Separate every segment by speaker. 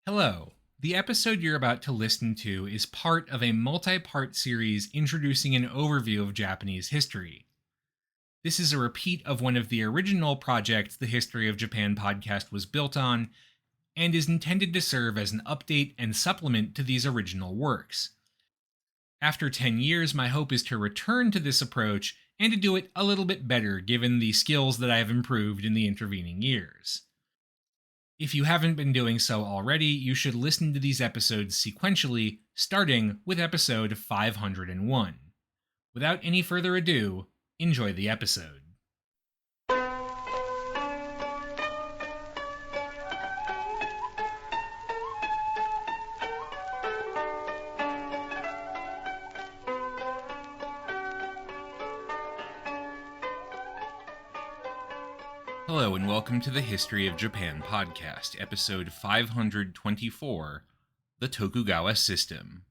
Speaker 1: Hello. The episode you're about to listen to is part of a multi-part series introducing an overview of Japanese history. This is a repeat of one of the original projects the History of Japan podcast was built on, and is intended to serve as an update and supplement to these original works. After 10 years, my hope is to return to this approach and to do it a little bit better given the skills that I have improved in the intervening years. If you haven't been doing so already, you should listen to these episodes sequentially, starting with episode 501. Without any further ado, enjoy the episode. Hello and welcome to the History of Japan podcast, episode 524, The Tokugawa System.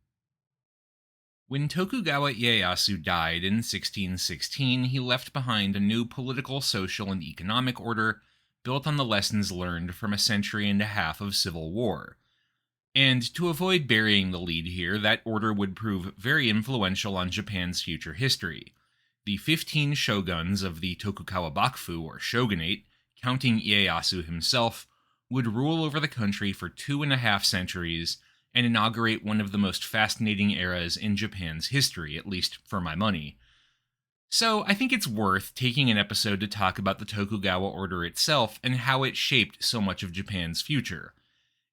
Speaker 1: When Tokugawa Ieyasu died in 1616, he left behind a new political, social, and economic order built on the lessons learned from a century and a half of civil war. And to avoid burying the lead here, that order would prove very influential on Japan's future history. The 15 shoguns of the Tokugawa bakufu, or shogunate, counting Ieyasu himself, would rule over the country for 2.5 centuries and inaugurate one of the most fascinating eras in Japan's history, at least for my money. So I think it's worth taking an episode to talk about the Tokugawa order itself and how it shaped so much of Japan's future.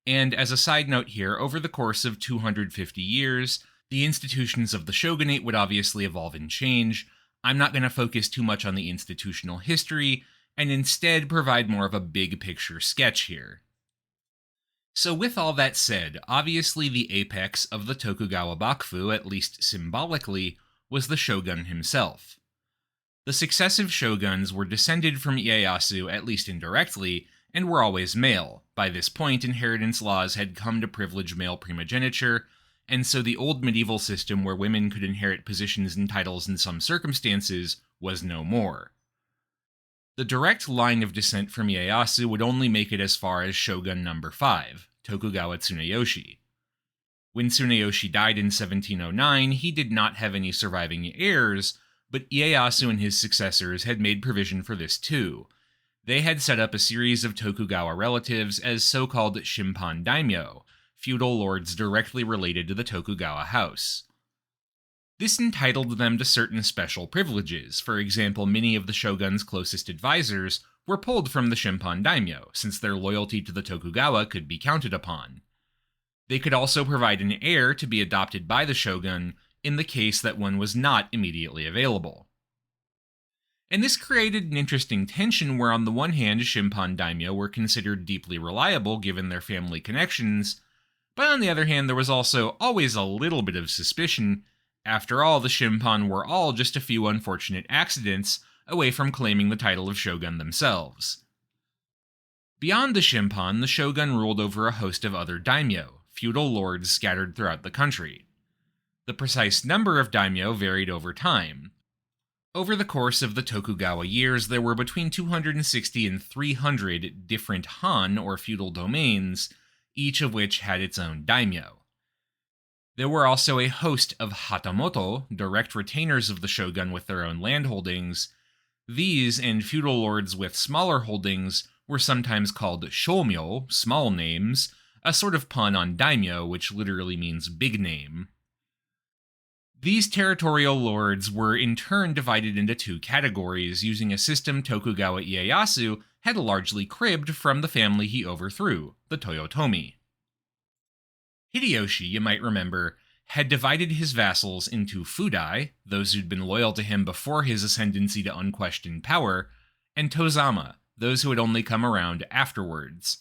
Speaker 1: And as a side note here, over the course of 250 years, the institutions of the shogunate would obviously evolve and change. I'm not going to focus too much on the institutional history, and instead provide more of a big picture sketch here. So with all that said, obviously the apex of the Tokugawa bakufu, at least symbolically, was the shogun himself. The successive shoguns were descended from Ieyasu, at least indirectly, and were always male. By this point, inheritance laws had come to privilege male primogeniture, and so the old medieval system where women could inherit positions and titles in some circumstances was no more. The direct line of descent from Ieyasu would only make it as far as shogun number 5, Tokugawa Tsuneyoshi. When Tsuneyoshi died in 1709, he did not have any surviving heirs, but Ieyasu and his successors had made provision for this too. They had set up a series of Tokugawa relatives as so-called shimpan daimyo, feudal lords directly related to the Tokugawa house. This entitled them to certain special privileges. For example, many of the shogun's closest advisors were pulled from the shimpan daimyo, since their loyalty to the Tokugawa could be counted upon. They could also provide an heir to be adopted by the shogun in the case that one was not immediately available. And this created an interesting tension where on the one hand, shimpan daimyo were considered deeply reliable given their family connections, but on the other hand, there was also always a little bit of suspicion. After all, the shimpan were all just a few unfortunate accidents away from claiming the title of shogun themselves. Beyond the shimpan, the shogun ruled over a host of other daimyo, feudal lords scattered throughout the country. The precise number of daimyo varied over time. Over the course of the Tokugawa years, there were between 260 and 300 different han, or feudal domains, each of which had its own daimyo. There were also a host of hatamoto, direct retainers of the shogun with their own land holdings. These, and feudal lords with smaller holdings, were sometimes called shomyo, small names, a sort of pun on daimyo, which literally means big name. These territorial lords were in turn divided into two categories, using a system Tokugawa Ieyasu had largely cribbed from the family he overthrew, the Toyotomi. Hideyoshi, you might remember, had divided his vassals into fudai, those who'd been loyal to him before his ascendancy to unquestioned power, and tozama, those who had only come around afterwards.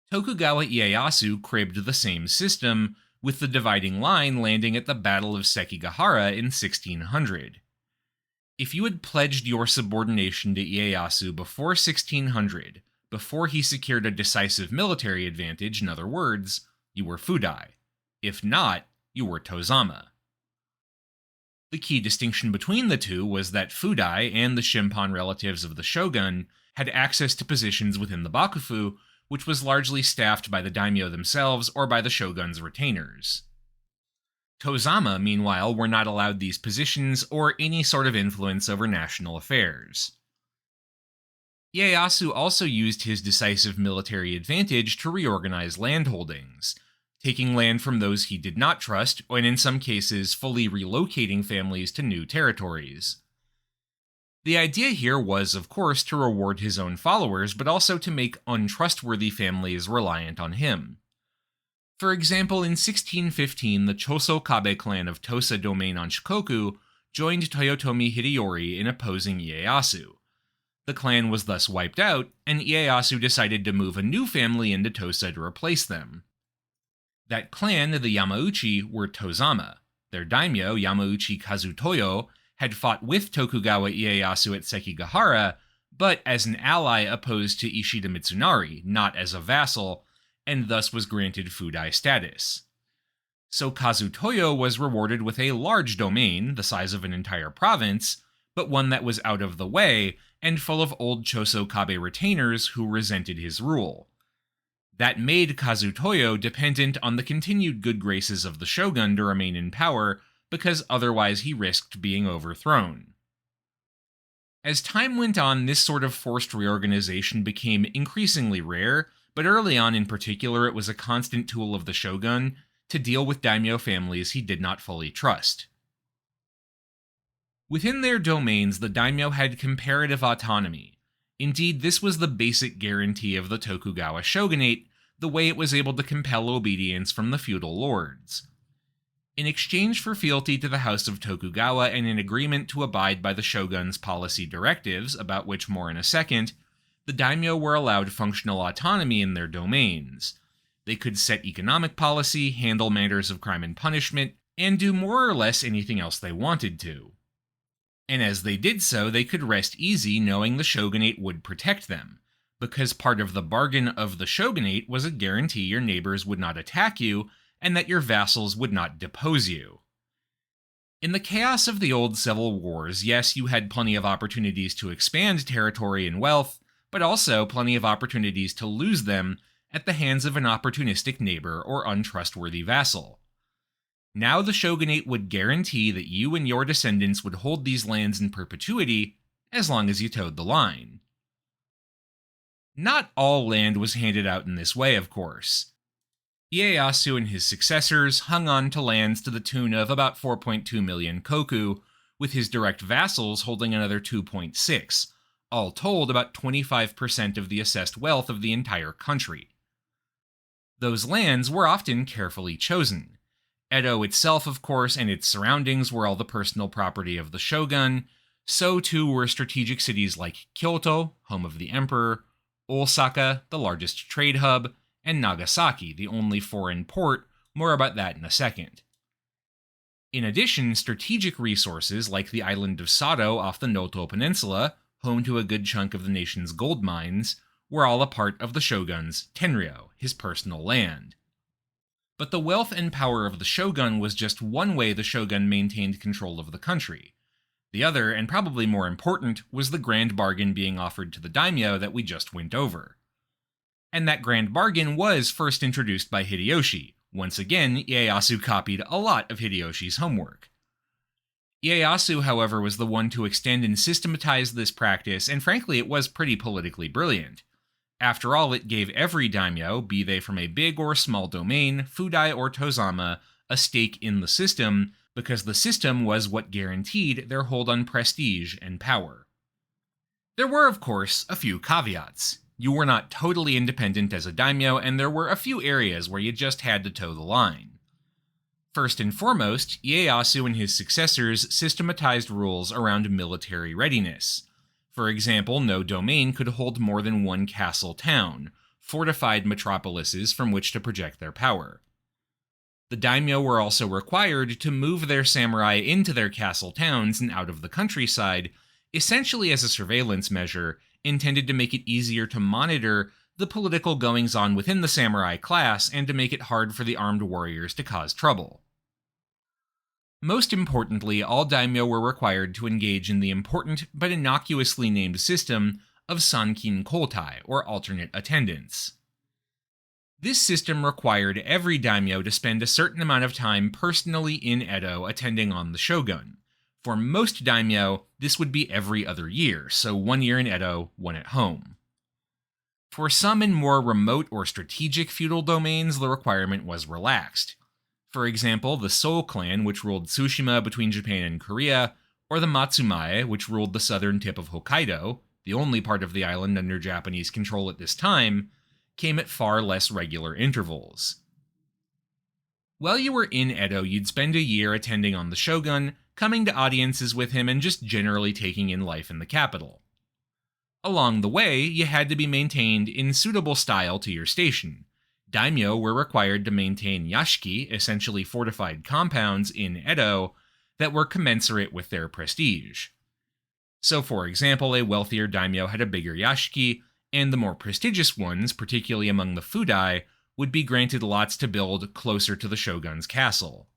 Speaker 1: Tokugawa Ieyasu cribbed the same system, with the dividing line landing at the Battle of Sekigahara in 1600. If you had pledged your subordination to Ieyasu before 1600, before he secured a decisive military advantage, in other words, you were fudai. If not, you were tozama. The key distinction between the two was that fudai and the shimpan relatives of the shogun had access to positions within the bakufu, which was largely staffed by the daimyo themselves or by the shogun's retainers. Tozama, meanwhile, were not allowed these positions or any sort of influence over national affairs. Ieyasu also used his decisive military advantage to reorganize landholdings, taking land from those he did not trust, and in some cases fully relocating families to new territories. The idea here was, of course, to reward his own followers, but also to make untrustworthy families reliant on him. For example, in 1615, the Choso Kabe clan of Tosa domain on Shikoku joined Toyotomi Hideyori in opposing Ieyasu. The clan was thus wiped out, and Ieyasu decided to move a new family into Tosa to replace them. That clan, the Yamauchi, were Tozama. Their daimyo, Yamauchi Kazutoyo, had fought with Tokugawa Ieyasu at Sekigahara, but as an ally opposed to Ishida Mitsunari, not as a vassal, and thus was granted Fudai status. So Kazutoyo was rewarded with a large domain, the size of an entire province, but one that was out of the way, and full of old Choso Kabe retainers who resented his rule. That made Kazutoyo dependent on the continued good graces of the shogun to remain in power, because otherwise he risked being overthrown. As time went on, this sort of forced reorganization became increasingly rare, but early on in particular it was a constant tool of the shogun to deal with daimyo families he did not fully trust. Within their domains, the daimyo had comparative autonomy. Indeed, this was the basic guarantee of the Tokugawa shogunate, the way it was able to compel obedience from the feudal lords. In exchange for fealty to the House of Tokugawa and in agreement to abide by the shogun's policy directives, about which more in a second, the daimyo were allowed functional autonomy in their domains. They could set economic policy, handle matters of crime and punishment, and do more or less anything else they wanted to. And as they did so, they could rest easy knowing the shogunate would protect them, because part of the bargain of the shogunate was a guarantee your neighbors would not attack you, and that your vassals would not depose you. In the chaos of the old civil wars, yes, you had plenty of opportunities to expand territory and wealth, but also plenty of opportunities to lose them at the hands of an opportunistic neighbor or untrustworthy vassal. Now the shogunate would guarantee that you and your descendants would hold these lands in perpetuity as long as you towed the line. Not all land was handed out in this way, of course. Ieyasu and his successors hung on to lands to the tune of about 4.2 million koku, with his direct vassals holding another 2.6, all told about 25% of the assessed wealth of the entire country. Those lands were often carefully chosen. Edo itself, of course, and its surroundings were all the personal property of the shogun. So too were strategic cities like Kyoto, home of the emperor, Osaka, the largest trade hub, and Nagasaki, the only foreign port. More about that in a second. In addition, strategic resources like the island of Sado off the Noto Peninsula, home to a good chunk of the nation's gold mines, were all a part of the shogun's tenryo, his personal land. But the wealth and power of the shogun was just one way the shogun maintained control of the country. The other, and probably more important, was the grand bargain being offered to the daimyo that we just went over. And that grand bargain was first introduced by Hideyoshi. Once again, Ieyasu copied a lot of Hideyoshi's homework. Ieyasu, however, was the one to extend and systematize this practice, and frankly it was pretty politically brilliant. After all, it gave every daimyo, be they from a big or small domain, Fudai or Tozama, a stake in the system, because the system was what guaranteed their hold on prestige and power. There were, of course, a few caveats. You were not totally independent as a daimyo, and there were a few areas where you just had to toe the line. First and foremost, Ieyasu and his successors systematized rules around military readiness. For example, no domain could hold more than one castle town, fortified metropolises from which to project their power. The daimyo were also required to move their samurai into their castle towns and out of the countryside, essentially as a surveillance measure, intended to make it easier to monitor the political goings-on within the samurai class and to make it hard for the armed warriors to cause trouble. Most importantly, all daimyo were required to engage in the important but innocuously named system of sankin kotai, or alternate attendance. This system required every daimyo to spend a certain amount of time personally in Edo attending on the shogun. For most daimyo, this would be every other year, so 1 year in Edo, 1 at home. For some in more remote or strategic feudal domains, the requirement was relaxed. For example, the Seoul clan, which ruled Tsushima between Japan and Korea, or the Matsumae, which ruled the southern tip of Hokkaido, the only part of the island under Japanese control at this time, came at far less regular intervals. While you were in Edo, you'd spend a year attending on the shogun, coming to audiences with him, and just generally taking in life in the capital. Along the way, you had to be maintained in suitable style to your station. Daimyo were required to maintain yashiki, essentially fortified compounds, in Edo that were commensurate with their prestige. So, for example, a wealthier daimyo had a bigger yashiki, and the more prestigious ones, particularly among the Fudai, would be granted lots to build closer to the shogun's castle.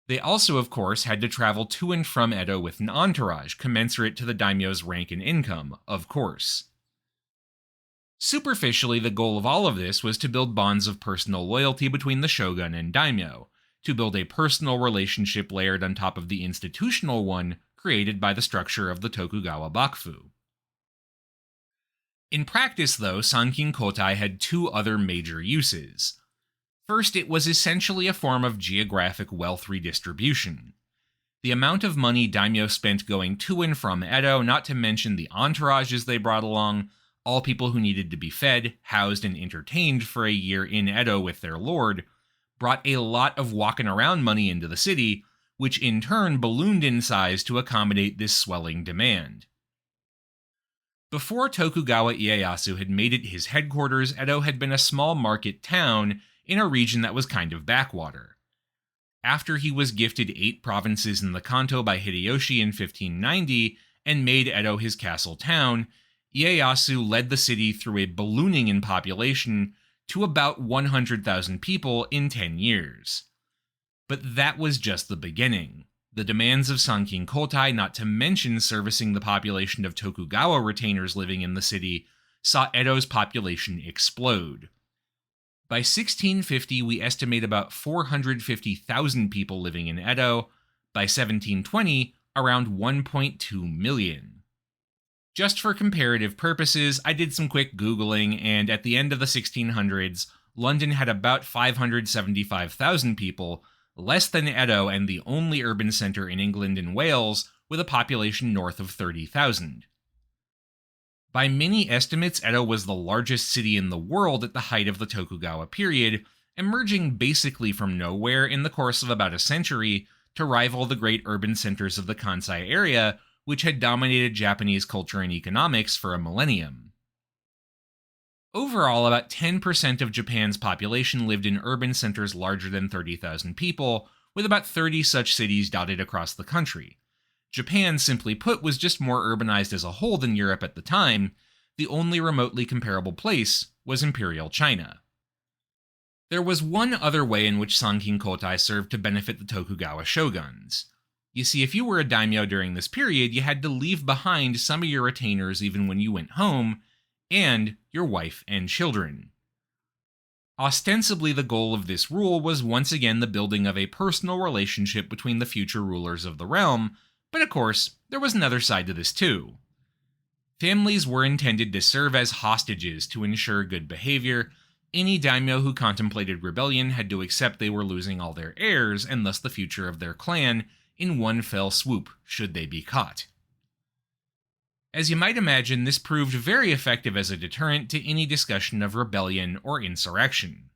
Speaker 1: They also, of course, had to travel to and from Edo with an entourage, commensurate to the daimyo's rank and income, of course. Superficially, the goal of all of this was to build bonds of personal loyalty between the shogun and daimyo, to build a personal relationship layered on top of the institutional one created by the structure of the Tokugawa bakufu. In practice, though, Sankin Kotai had two other major uses. First, it was essentially a form of geographic wealth redistribution. The amount of money daimyo spent going to and from Edo, not to mention the entourages they brought along, all people who needed to be fed, housed, and entertained for a year in Edo with their lord, brought a lot of walking around money into the city, which in turn ballooned in size to accommodate this swelling demand. Before Tokugawa Ieyasu had made it his headquarters, Edo had been a small market town in a region that was kind of backwater. After he was gifted 8 provinces in the Kanto by Hideyoshi in 1590 and made Edo his castle town, Ieyasu led the city through a ballooning in population to about 100,000 people in 10 years. But that was just the beginning. The demands of Sankin Kotai, not to mention servicing the population of Tokugawa retainers living in the city, saw Edo's population explode. By 1650, we estimate about 450,000 people living in Edo. By 1720, around 1.2 million. Just for comparative purposes, I did some quick Googling, and at the end of the 1600s, London had about 575,000 people, less than Edo and the only urban centre in England and Wales with a population north of 30,000. By many estimates, Edo was the largest city in the world at the height of the Tokugawa period, emerging basically from nowhere in the course of about a century to rival the great urban centers of the Kansai area, which had dominated Japanese culture and economics for a millennium. Overall, about 10% of Japan's population lived in urban centers larger than 30,000 people, with about 30 such cities dotted across the country. Japan, simply put, was just more urbanized as a whole than Europe at the time. The only remotely comparable place was Imperial China. There was one other way in which Sankin Kotai served to benefit the Tokugawa shoguns. You see, if you were a daimyo during this period, you had to leave behind some of your retainers even when you went home, and your wife and children. Ostensibly, the goal of this rule was once again the building of a personal relationship between the future rulers of the realm, but of course, there was another side to this too. Families were intended to serve as hostages to ensure good behavior. Any daimyo who contemplated rebellion had to accept they were losing all their heirs, and thus the future of their clan, in one fell swoop, should they be caught. As you might imagine, this proved very effective as a deterrent to any discussion of rebellion or insurrection.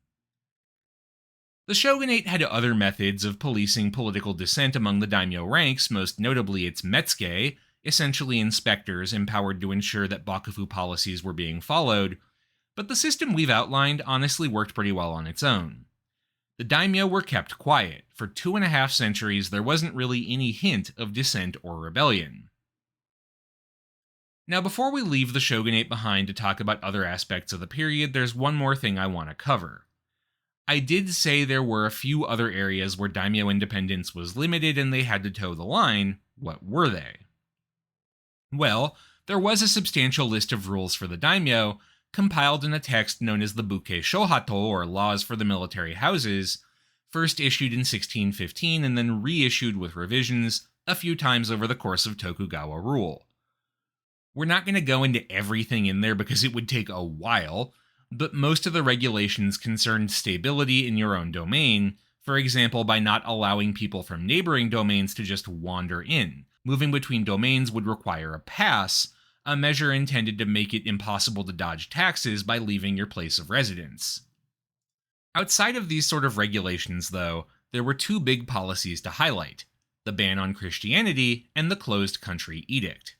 Speaker 1: The shogunate had other methods of policing political dissent among the daimyo ranks, most notably its metsuke, essentially inspectors empowered to ensure that bakufu policies were being followed, but the system we've outlined honestly worked pretty well on its own. The daimyo were kept quiet. For 2.5 centuries, there wasn't really any hint of dissent or rebellion. Now, before we leave the shogunate behind to talk about other aspects of the period, there's one more thing I want to cover. I did say there were a few other areas where daimyo independence was limited and they had to toe the line. What were they? Well, there was a substantial list of rules for the daimyo, compiled in a text known as the Buke Shohato, or Laws for the Military Houses, first issued in 1615 and then reissued with revisions a few times over the course of Tokugawa rule. We're not going to go into everything in there because it would take a while, but most of the regulations concerned stability in your own domain, for example by not allowing people from neighboring domains to just wander in. Moving between domains would require a pass, a measure intended to make it impossible to dodge taxes by leaving your place of residence. Outside of these sort of regulations, though, there were two big policies to highlight: the ban on Christianity and the closed country edict.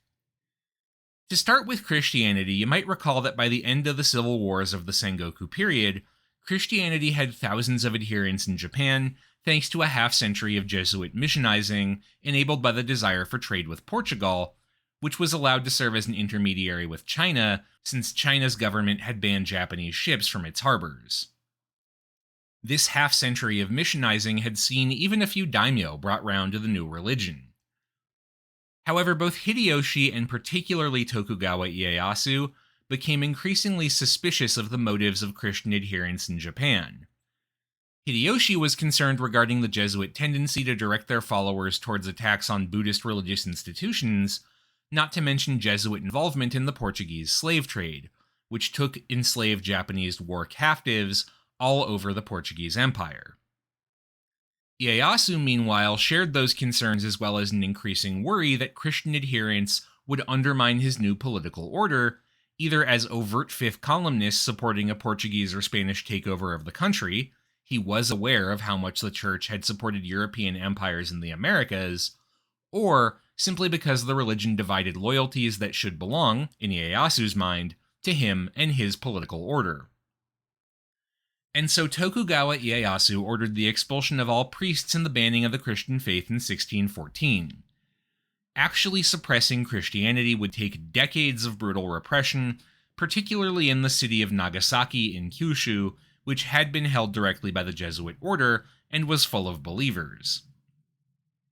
Speaker 1: To start with Christianity, you might recall that by the end of the civil wars of the Sengoku period, Christianity had thousands of adherents in Japan thanks to a half-century of Jesuit missionizing enabled by the desire for trade with Portugal, which was allowed to serve as an intermediary with China since China's government had banned Japanese ships from its harbors. This half-century of missionizing had seen even a few daimyo brought round to the new religion. However, both Hideyoshi and particularly Tokugawa Ieyasu became increasingly suspicious of the motives of Christian adherents in Japan. Hideyoshi was concerned regarding the Jesuit tendency to direct their followers towards attacks on Buddhist religious institutions, not to mention Jesuit involvement in the Portuguese slave trade, which took enslaved Japanese war captives all over the Portuguese Empire. Ieyasu, meanwhile, shared those concerns as well as an increasing worry that Christian adherents would undermine his new political order, either as overt fifth columnists supporting a Portuguese or Spanish takeover of the country — he was aware of how much the church had supported European empires in the Americas — or simply because the religion divided loyalties that should belong, in Ieyasu's mind, to him and his political order. And so Tokugawa Ieyasu ordered the expulsion of all priests and the banning of the Christian faith in 1614. Actually suppressing Christianity would take decades of brutal repression, particularly in the city of Nagasaki in Kyushu, which had been held directly by the Jesuit order and was full of believers.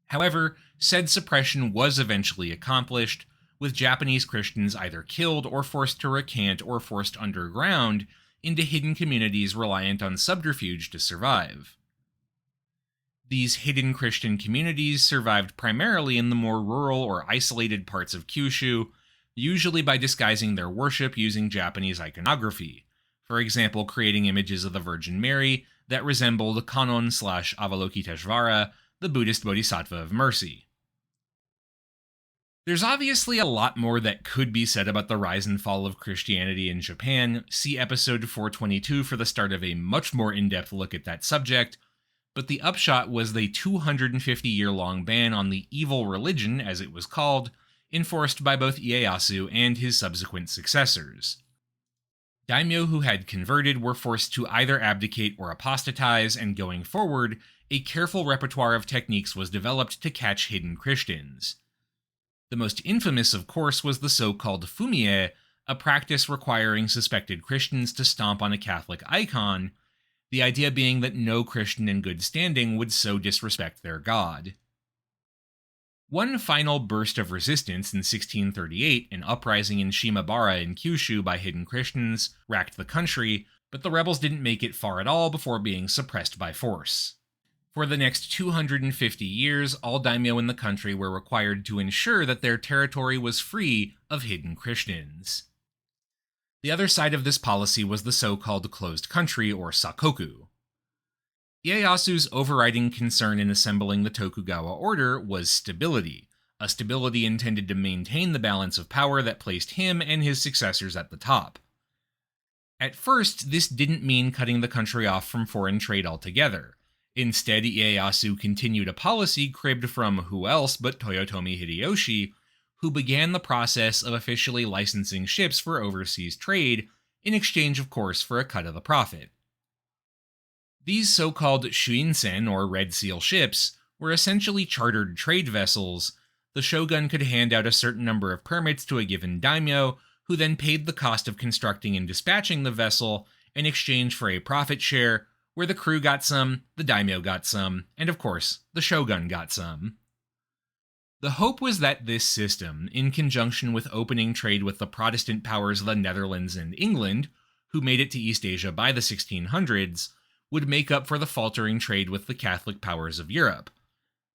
Speaker 1: However, said suppression was eventually accomplished, with Japanese Christians either killed or forced to recant or forced underground into hidden communities reliant on subterfuge to survive. These hidden Christian communities survived primarily in the more rural or isolated parts of Kyushu, usually by disguising their worship using Japanese iconography, for example creating images of the Virgin Mary that resembled Kannon/Avalokiteshvara, the Buddhist bodhisattva of mercy. There's obviously a lot more that could be said about the rise and fall of Christianity in Japan. See episode 422 for the start of a much more in-depth look at that subject, but the upshot was the 250-year-long ban on the evil religion, as it was called, enforced by both Ieyasu and his subsequent successors. Daimyo who had converted were forced to either abdicate or apostatize, and going forward, a careful repertoire of techniques was developed to catch hidden Christians. The most infamous, of course, was the so-called fumie, a practice requiring suspected Christians to stomp on a Catholic icon, the idea being that no Christian in good standing would so disrespect their god. One final burst of resistance in 1638, an uprising in Shimabara in Kyushu by hidden Christians, racked the country, but the rebels didn't make it far at all before being suppressed by force. For the next 250 years, all daimyo in the country were required to ensure that their territory was free of hidden Christians. The other side of this policy was the so-called closed country, or sakoku. Ieyasu's overriding concern in assembling the Tokugawa order was stability, a stability intended to maintain the balance of power that placed him and his successors at the top. At first, this didn't mean cutting the country off from foreign trade altogether. Instead, Ieyasu continued a policy cribbed from who else but Toyotomi Hideyoshi, who began the process of officially licensing ships for overseas trade, in exchange, of course, for a cut of the profit. These so-called shuinsen, or Red Seal ships, were essentially chartered trade vessels. The shogun could hand out a certain number of permits to a given daimyo, who then paid the cost of constructing and dispatching the vessel in exchange for a profit share, where the crew got some, the daimyo got some, and of course, the shogun got some. The hope was that this system, in conjunction with opening trade with the Protestant powers of the Netherlands and England, who made it to East Asia by the 1600s, would make up for the faltering trade with the Catholic powers of Europe.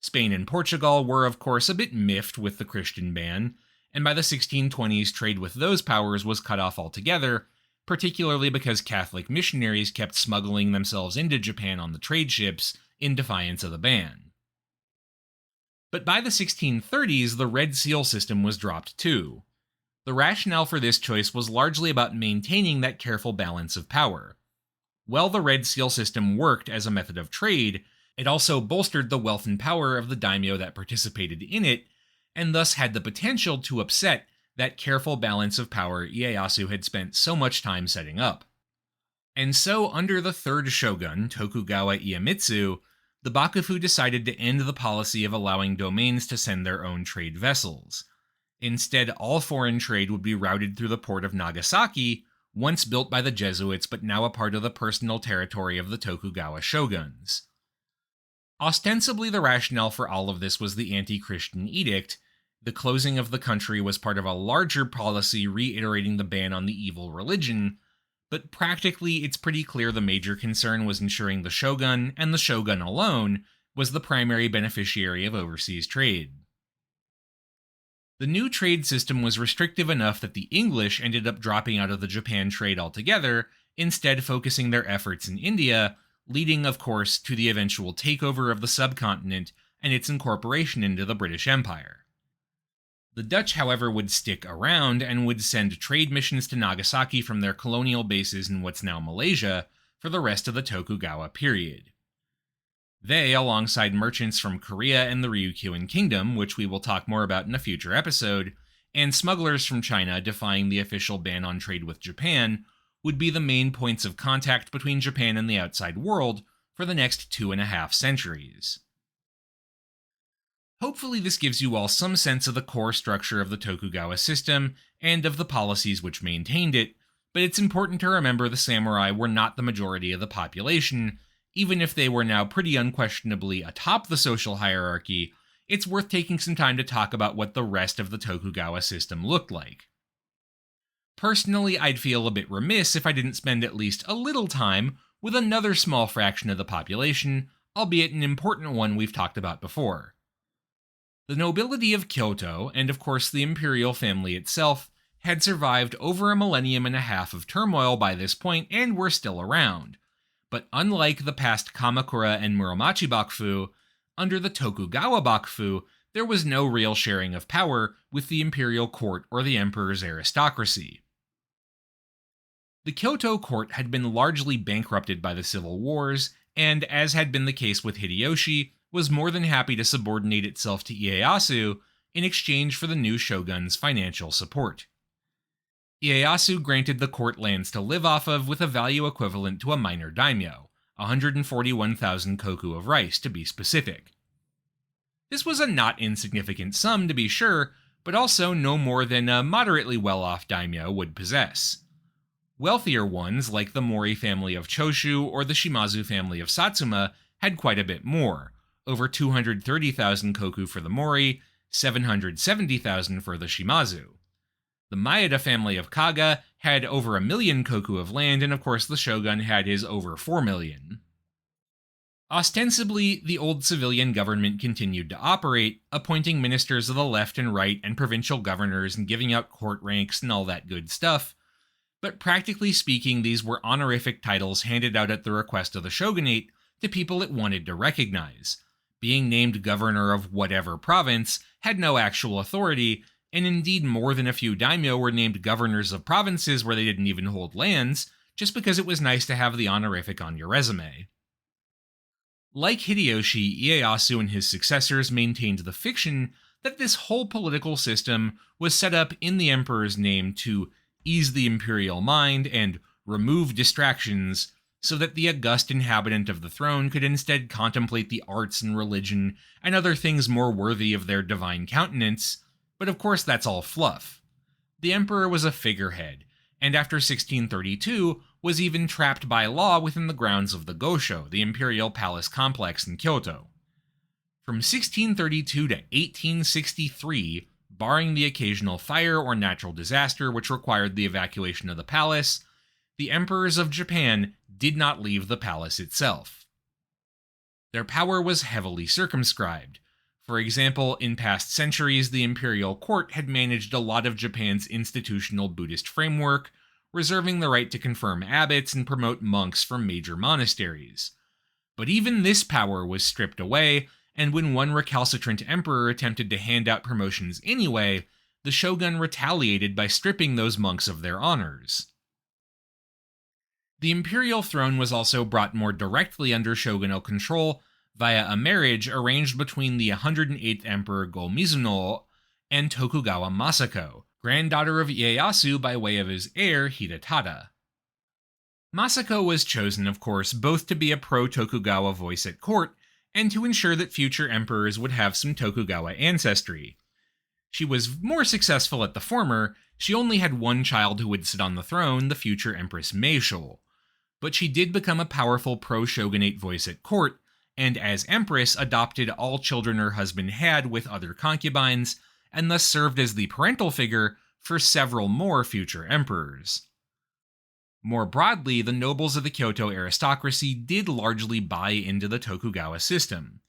Speaker 1: Spain and Portugal were, of course, a bit miffed with the Christian ban, and by the 1620s trade with those powers was cut off altogether, particularly because Catholic missionaries kept smuggling themselves into Japan on the trade ships in defiance of the ban. But by the 1630s, the Red Seal system was dropped too. The rationale for this choice was largely about maintaining that careful balance of power. While the Red Seal system worked as a method of trade, it also bolstered the wealth and power of the daimyo that participated in it, and thus had the potential to upset that careful balance of power Ieyasu had spent so much time setting up. And so, under the third shogun, Tokugawa Iemitsu, the bakufu decided to end the policy of allowing domains to send their own trade vessels. Instead, all foreign trade would be routed through the port of Nagasaki, once built by the Jesuits but now a part of the personal territory of the Tokugawa shoguns. Ostensibly, the rationale for all of this was the anti-Christian edict. The closing of the country was part of a larger policy reiterating the ban on the evil religion, but practically it's pretty clear the major concern was ensuring the shogun, and the shogun alone, was the primary beneficiary of overseas trade. The new trade system was restrictive enough that the English ended up dropping out of the Japan trade altogether, instead focusing their efforts in India, leading, of course, to the eventual takeover of the subcontinent and its incorporation into the British Empire. The Dutch, however, would stick around and would send trade missions to Nagasaki from their colonial bases in what's now Malaysia for the rest of the Tokugawa period. They, alongside merchants from Korea and the Ryukyuan Kingdom, which we will talk more about in a future episode, and smugglers from China defying the official ban on trade with Japan, would be the main points of contact between Japan and the outside world for the next 2.5 centuries. Hopefully this gives you all some sense of the core structure of the Tokugawa system and of the policies which maintained it, but it's important to remember the samurai were not the majority of the population. Even if they were now pretty unquestionably atop the social hierarchy, it's worth taking some time to talk about what the rest of the Tokugawa system looked like. Personally, I'd feel a bit remiss if I didn't spend at least a little time with another small fraction of the population, albeit an important one we've talked about before. The nobility of Kyoto, and of course the imperial family itself, had survived over 1.5 millenniums of turmoil by this point and were still around. But unlike the past Kamakura and Muromachi Bakufu, under the Tokugawa Bakufu, there was no real sharing of power with the imperial court or the emperor's aristocracy. The Kyoto court had been largely bankrupted by the civil wars, and as had been the case with Hideyoshi, was more than happy to subordinate itself to Ieyasu in exchange for the new shogun's financial support. Ieyasu granted the court lands to live off of with a value equivalent to a minor daimyo, 141,000 koku of rice to be specific. This was a not insignificant sum to be sure, but also no more than a moderately well-off daimyo would possess. Wealthier ones, like the Mori family of Choshu or the Shimazu family of Satsuma, had quite a bit more, over 230,000 koku for the Mori, 770,000 for the Shimazu. The Maeda family of Kaga had over 1 million koku of land, and of course the shogun had his over 4 million. Ostensibly, the old civilian government continued to operate, appointing ministers of the left and right and provincial governors and giving out court ranks and all that good stuff, but practically speaking these were honorific titles handed out at the request of the shogunate to people it wanted to recognize. Being named governor of whatever province had no actual authority, and indeed more than a few daimyo were named governors of provinces where they didn't even hold lands, just because it was nice to have the honorific on your resume. Like Hideyoshi, Ieyasu and his successors maintained the fiction that this whole political system was set up in the emperor's name to ease the imperial mind and remove distractions so that the august inhabitant of the throne could instead contemplate the arts and religion and other things more worthy of their divine countenance, but of course that's all fluff. The emperor was a figurehead, and after 1632 was even trapped by law within the grounds of the Gosho, the imperial palace complex in Kyoto. From 1632 to 1863, barring the occasional fire or natural disaster which required the evacuation of the palace, the emperors of Japan did not leave the palace itself. Their power was heavily circumscribed. For example, in past centuries, the imperial court had managed a lot of Japan's institutional Buddhist framework, reserving the right to confirm abbots and promote monks from major monasteries. But even this power was stripped away, and when one recalcitrant emperor attempted to hand out promotions anyway, the shogun retaliated by stripping those monks of their honors. The imperial throne was also brought more directly under shogunal control via a marriage arranged between the 108th Emperor Go-Mizuno and Tokugawa Masako, granddaughter of Ieyasu by way of his heir Hidetada. Masako was chosen, of course, both to be a pro-Tokugawa voice at court and to ensure that future emperors would have some Tokugawa ancestry. She was more successful at the former. She only had one child who would sit on the throne, the future Empress Meisho. But she did become a powerful pro-shogunate voice at court, and as empress adopted all children her husband had with other concubines, and thus served as the parental figure for several more future emperors. More broadly, the nobles of the Kyoto aristocracy did largely buy into the Tokugawa system.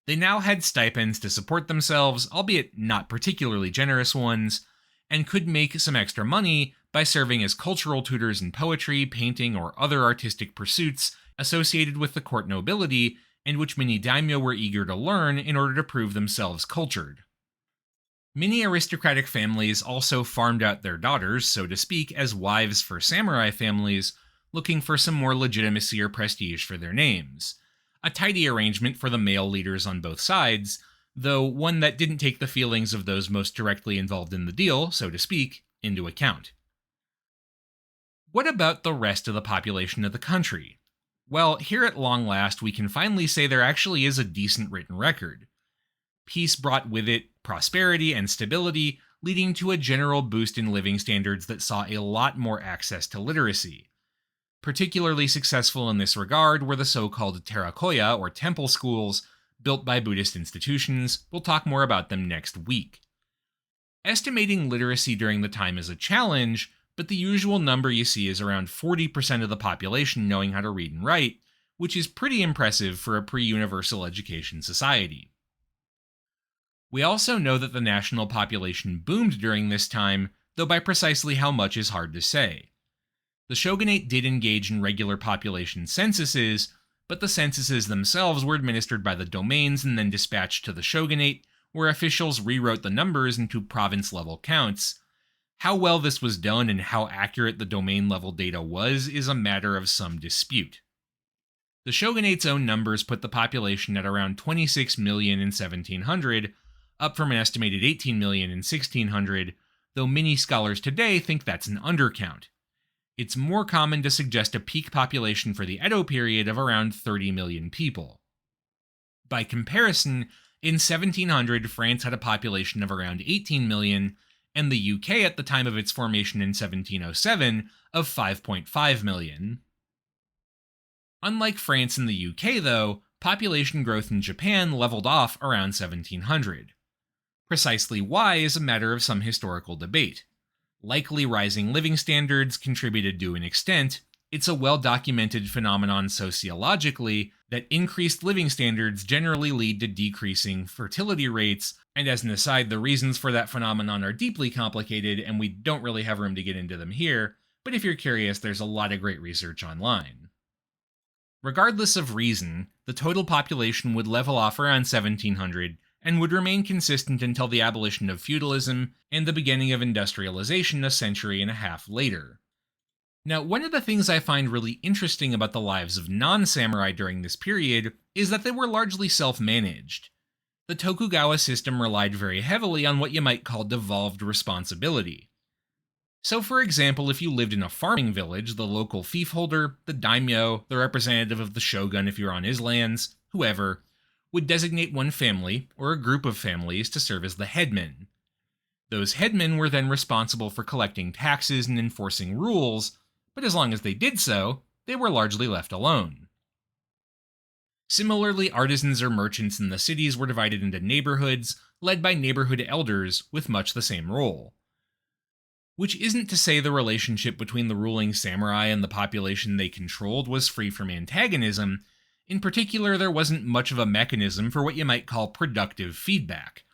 Speaker 1: They now had stipends to support themselves, albeit not particularly generous ones, and could make some extra money by serving as cultural tutors in poetry, painting, or other artistic pursuits associated with the court nobility, and which many daimyo were eager to learn in order to prove themselves cultured. Many aristocratic families also farmed out their daughters, so to speak, as wives for samurai families, looking for some more legitimacy or prestige for their names. A tidy arrangement for the male leaders on both sides, though one that didn't take the feelings of those most directly involved in the deal, so to speak, into account. What about the rest of the population of the country? Well, here at long last, we can finally say there actually is a decent written record. Peace brought with it prosperity and stability, leading to a general boost in living standards that saw a lot more access to literacy. Particularly successful in this regard were the so-called Terakoya, or temple schools, built by Buddhist institutions. We'll talk more about them next week. Estimating literacy during the time is a challenge, but the usual number you see is around 40% of the population knowing how to read and write, which is pretty impressive for a pre-universal education society. We also know that the national population boomed during this time, though by precisely how much is hard to say. The shogunate did engage in regular population censuses, but the censuses themselves were administered by the domains and then dispatched to the shogunate, where officials rewrote the numbers into province-level counts. How well this was done and how accurate the domain-level data was is a matter of some dispute. The shogunate's own numbers put the population at around 26 million in 1700, up from an estimated 18 million in 1600, though many scholars today think that's an undercount. It's more common to suggest a peak population for the Edo period of around 30 million people. By comparison, in 1700, France had a population of around 18 million, and the UK at the time of its formation in 1707 of 5.5 million. Unlike France and the UK, though, population growth in Japan leveled off around 1700. Precisely why is a matter of some historical debate. Likely rising living standards contributed to an extent. It's a well-documented phenomenon sociologically that increased living standards generally lead to decreasing fertility rates, and as an aside, the reasons for that phenomenon are deeply complicated and we don't really have room to get into them here, but if you're curious, there's a lot of great research online. Regardless of reason, the total population would level off around 1700 and would remain consistent until the abolition of feudalism and the beginning of industrialization a century and a half later. Now, one of the things I find really interesting about the lives of non-samurai during this period is that they were largely self-managed. The Tokugawa system relied very heavily on what you might call devolved responsibility. So for example, if you lived in a farming village, the local fiefholder, the daimyo, the representative of the shogun if you're on his lands, whoever, would designate one family, or a group of families, to serve as the headman. Those headmen were then responsible for collecting taxes and enforcing rules, but as long as they did so, they were largely left alone. Similarly, artisans or merchants in the cities were divided into neighborhoods, led by neighborhood elders with much the same role. Which isn't to say the relationship between the ruling samurai and the population they controlled was free from antagonism. In particular, there wasn't much of a mechanism for what you might call productive feedback.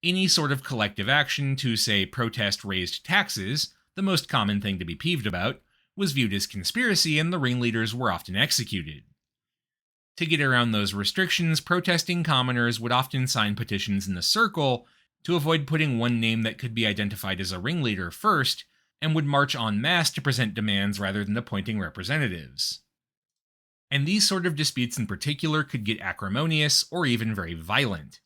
Speaker 1: Any sort of collective action to, say, protest raised taxes, the most common thing to be peeved about, was viewed as conspiracy and the ringleaders were often executed. To get around those restrictions, protesting commoners would often sign petitions in a circle to avoid putting one name that could be identified as a ringleader first, and would march en masse to present demands rather than appointing representatives. And these sort of disputes in particular could get acrimonious or even very violent.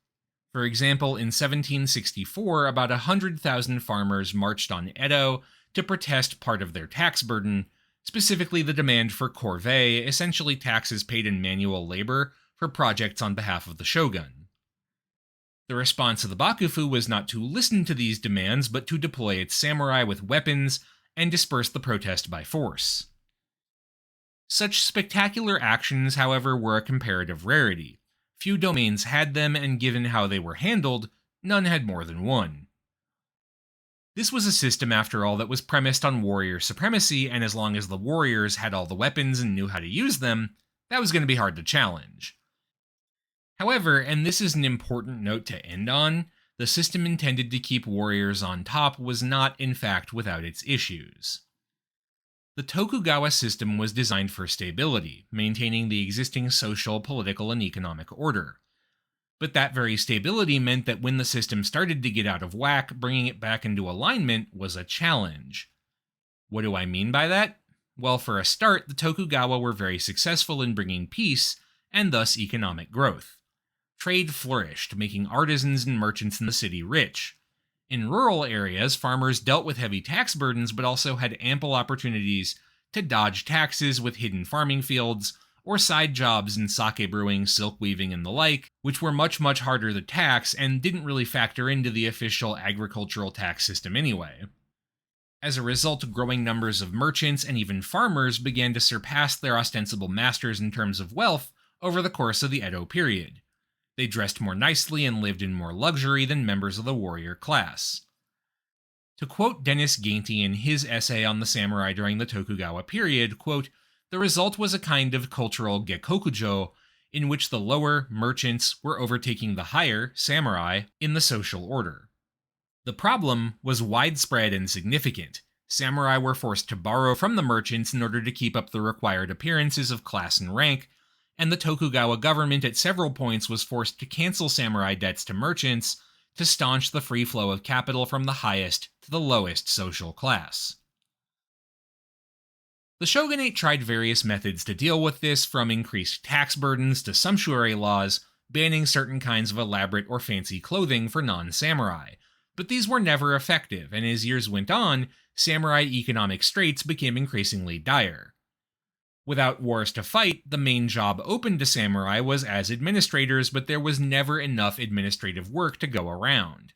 Speaker 1: For example, in 1764, about 100,000 farmers marched on Edo to protest part of their tax burden, specifically the demand for corvée, essentially taxes paid in manual labor for projects on behalf of the shogun. The response of the bakufu was not to listen to these demands, but to deploy its samurai with weapons and disperse the protest by force. Such spectacular actions, however, were a comparative rarity. Few domains had them, and given how they were handled, none had more than one. This was a system, after all, that was premised on warrior supremacy, and as long as the warriors had all the weapons and knew how to use them, that was going to be hard to challenge. However, and this is an important note to end on, the system intended to keep warriors on top was not, in fact, without its issues. The Tokugawa system was designed for stability, maintaining the existing social, political, and economic order. But that very stability meant that when the system started to get out of whack, bringing it back into alignment was a challenge. What do I mean by that? Well, for a start, the Tokugawa were very successful in bringing peace, and thus economic growth. Trade flourished, making artisans and merchants in the city rich. In rural areas, farmers dealt with heavy tax burdens but also had ample opportunities to dodge taxes with hidden farming fields, or side jobs in sake brewing, silk weaving, and the like, which were much harder to tax and didn't really factor into the official agricultural tax system anyway. As a result, growing numbers of merchants and even farmers began to surpass their ostensible masters in terms of wealth over the course of the Edo period. They dressed more nicely and lived in more luxury than members of the warrior class. To quote Dennis Gainty in his essay on the samurai during the Tokugawa period, quote, "The result was a kind of cultural gekokujo, in which the lower, merchants, were overtaking the higher, samurai, in the social order. The problem was widespread and significant. Samurai were forced to borrow from the merchants in order to keep up the required appearances of class and rank, and the Tokugawa government at several points was forced to cancel samurai debts to merchants to staunch the free flow of capital from the highest to the lowest social class." The shogunate tried various methods to deal with this, from increased tax burdens to sumptuary laws, banning certain kinds of elaborate or fancy clothing for non-samurai, but these were never effective, and as years went on, samurai economic straits became increasingly dire. Without wars to fight, the main job open to samurai was as administrators, but there was never enough administrative work to go around.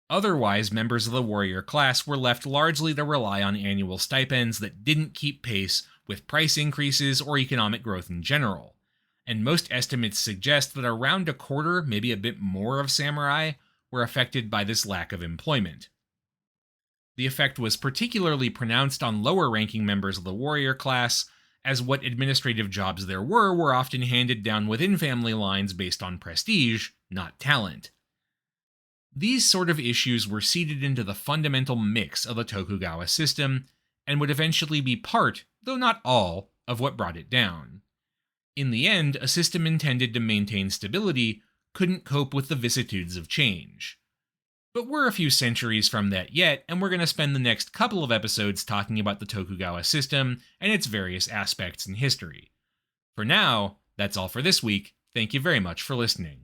Speaker 1: Otherwise, members of the warrior class were left largely to rely on annual stipends that didn't keep pace with price increases or economic growth in general, and most estimates suggest that around a quarter, maybe a bit more, of samurai were affected by this lack of employment. The effect was particularly pronounced on lower-ranking members of the warrior class, as what administrative jobs there were often handed down within family lines based on prestige, not talent. These sort of issues were seeded into the fundamental mix of the Tokugawa system, and would eventually be part, though not all, of what brought it down. In the end, a system intended to maintain stability couldn't cope with the vicissitudes of change. But we're a few centuries from that yet, and we're going to spend the next couple of episodes talking about the Tokugawa system and its various aspects in history. For now, that's all for this week. Thank you very much for listening.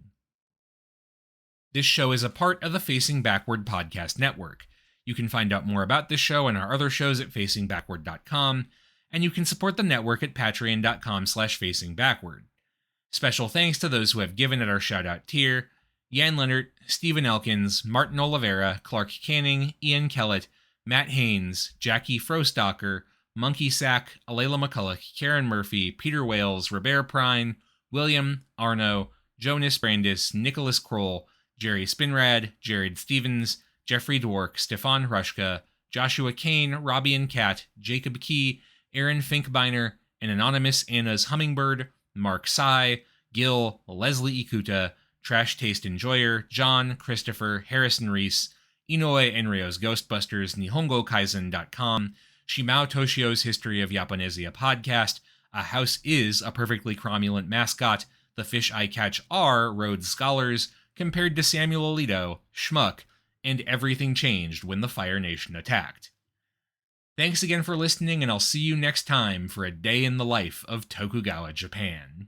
Speaker 1: This show is a part of the Facing Backward podcast network. You can find out more about this show and our other shows at facingbackward.com, and you can support the network at patreon.com/facingbackward. Special thanks to those who have given at our shoutout tier: Jan Leonard, Stephen Elkins, Martin Oliveira, Clark Canning, Ian Kellett, Matt Haynes, Jackie Frostocker, Monkey Sack, Alayla McCulloch, Karen Murphy, Peter Wales, Robert Prine, William, Arno, Jonas Brandis, Nicholas Kroll, Jerry Spinrad, Jared Stevens, Jeffrey Dwork, Stefan Hrushka, Joshua Kane, Robbie and Cat, Jacob Key, Aaron Finkbeiner, and Anonymous Anna's Hummingbird, Mark Sai, Gil, Leslie Ikuta, Trash Taste Enjoyer, John, Christopher, Harrison Reese, Inoue Enryo's Ghostbusters, NihongoKaizen.com, Shimao Toshio's History of Japonesia podcast, A House is a Perfectly Cromulent Mascot, The Fish I Catch Are Rhodes Scholars, Compared to Samuel Alito, Schmuck, and Everything Changed When the Fire Nation Attacked. Thanks again for listening, and I'll see you next time for a day in the life of Tokugawa Japan.